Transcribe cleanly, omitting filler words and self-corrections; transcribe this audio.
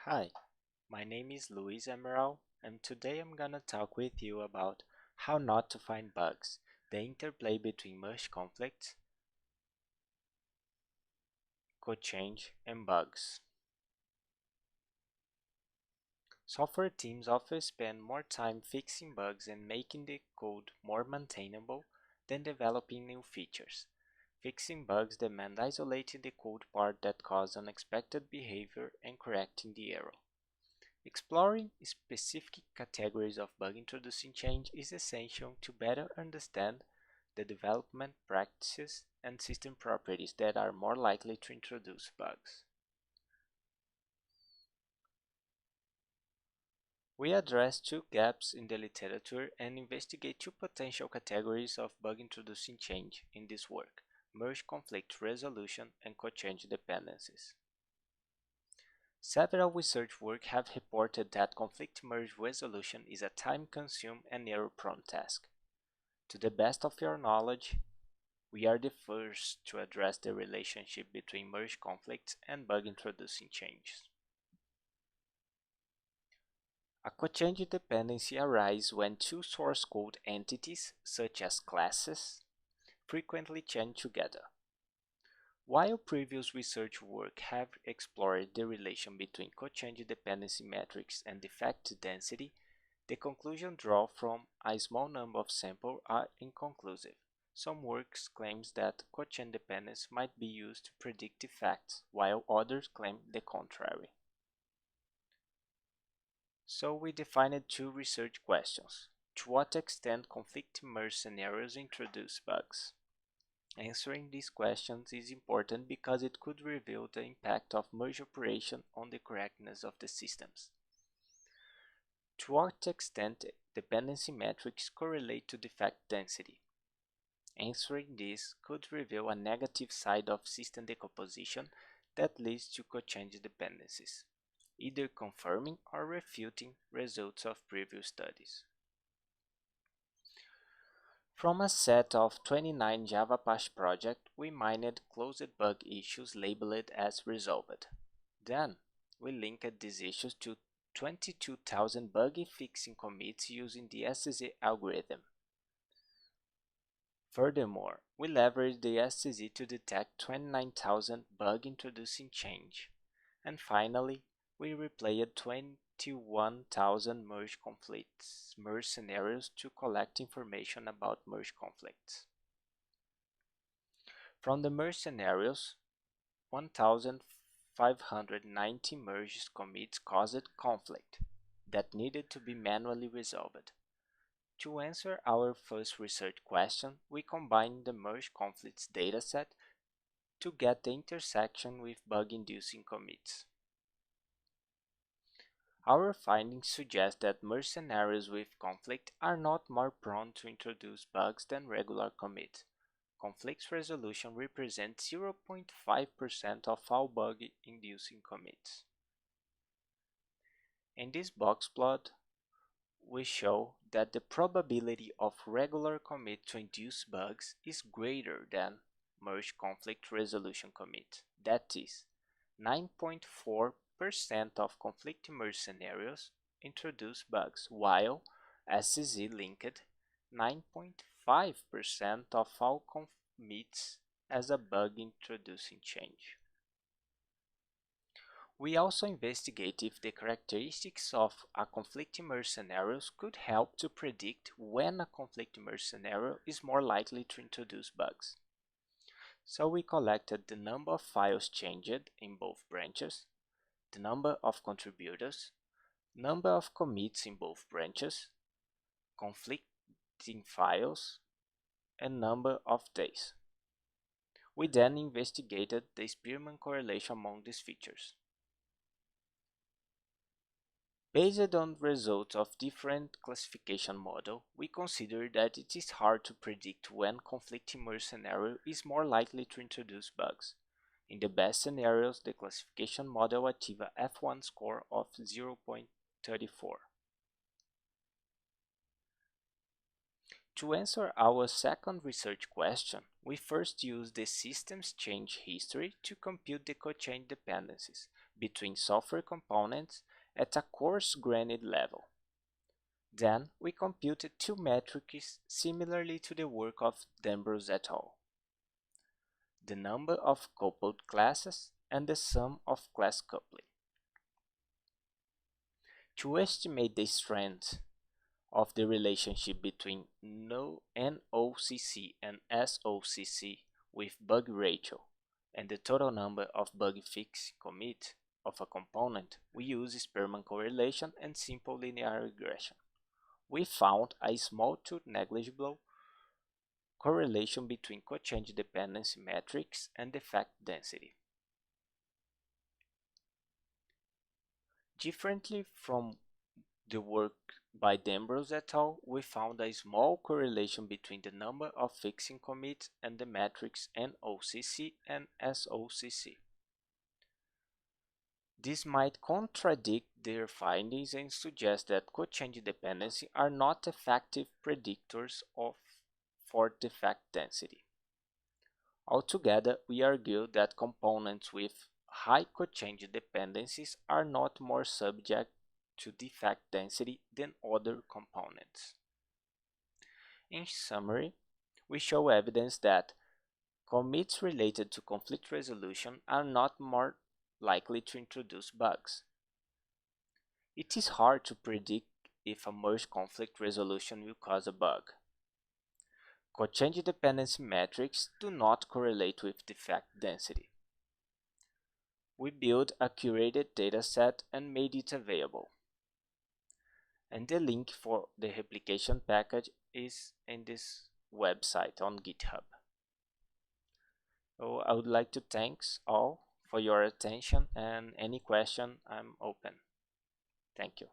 Hi, my name is Luis Emerald, and today I'm gonna talk with you about how not to find bugs, the interplay between merge conflicts, CoChange, and bugs. Software teams often spend more time fixing bugs and making the code more maintainable than developing new features. Fixing bugs demand isolating the code part that causes unexpected behavior and correcting the error. Exploring specific categories of bug introducing change is essential to better understand the development practices and system properties that are more likely to introduce bugs. We address two gaps in the literature and investigate two potential categories of bug introducing change in this work: merge conflict resolution and co-change dependencies. Several research work have reported that conflict merge resolution is a time-consuming and error-prone task. To the best of your knowledge, we are the first to address the relationship between merge conflicts and bug-introducing changes. A co-change dependency arises when two source code entities, such as classes, frequently change together. While previous research work have explored the relation between co-change dependency metrics and defect density, the conclusions drawn from a small number of samples are inconclusive. Some works claim that co-change dependence might be used to predict defects, while others claim the contrary. So we defined two research questions. To what extent conflict merge scenarios introduce bugs? Answering these questions is important because it could reveal the impact of merge operation on the correctness of the systems. To what extent dependency metrics correlate to defect density? Answering this could reveal a negative side of system decomposition that leads to co-change dependencies, either confirming or refuting results of previous studies. From a set of 29 Java Apache projects, we mined closed bug issues labeled as resolved. Then, we linked these issues to 22,000 bug fixing commits using the SCZ algorithm. Furthermore, we leveraged the SCZ to detect 29,000 bug introducing change. And finally, we replayed 21,000 merge scenarios to collect information about merge conflicts. From the merge scenarios, 1,590 merge commits caused conflict that needed to be manually resolved. To answer our first research question, we combined the merge conflicts dataset to get the intersection with bug-inducing commits. Our findings suggest that merge scenarios with conflict are not more prone to introduce bugs than regular commits. Conflict resolution represents 0.5% of all bug-inducing commits. In this box plot, we show that the probability of regular commit to induce bugs is greater than merge conflict resolution commit. That is, 9.4% of conflict merge scenarios introduce bugs, while SCZ linked 9.5% of all commits as a bug introducing change. We also investigate if the characteristics of a conflict merge scenarios could help to predict when a conflict merge scenario is more likely to introduce bugs. So we collected the number of files changed in both branches, the number of contributors, number of commits in both branches, conflicting files, and number of days. We then investigated the Spearman correlation among these features. Based on results of different classification models, we consider that it is hard to predict when conflicting merge scenario is more likely to introduce bugs. In the best scenarios, the classification model achieves a F1 score of 0.34. To answer our second research question, we first used the system's change history to compute the co-change dependencies, between software components at a coarse-grained level. Then we computed two metrics similarly to the work of Dambrose et al. The number of coupled classes and the sum of class coupling. To estimate the strength of the relationship between NOCC and SOCC with bug ratio and the total number of bug fix commit of a component, we use Spearman correlation and simple linear regression. We found a small to negligible correlation between CoChange dependency metrics and defect density. Differently from the work by Dambrose et al., we found a small correlation between the number of fixing commits and the metrics NOCC and SOCC. This might contradict their findings and suggest that CoChange dependency are not effective predictors for defect density. Altogether, we argue that components with high CoChange dependencies are not more subject to defect density than other components. In summary, we show evidence that commits related to conflict resolution are not more likely to introduce bugs. It is hard to predict if a merge conflict resolution will cause a bug. CoChange dependency metrics do not correlate with defect density. We built a curated dataset and made it available. And the link for the replication package is in this website on GitHub. So I would like to thank all for your attention, and any question I'm open. Thank you.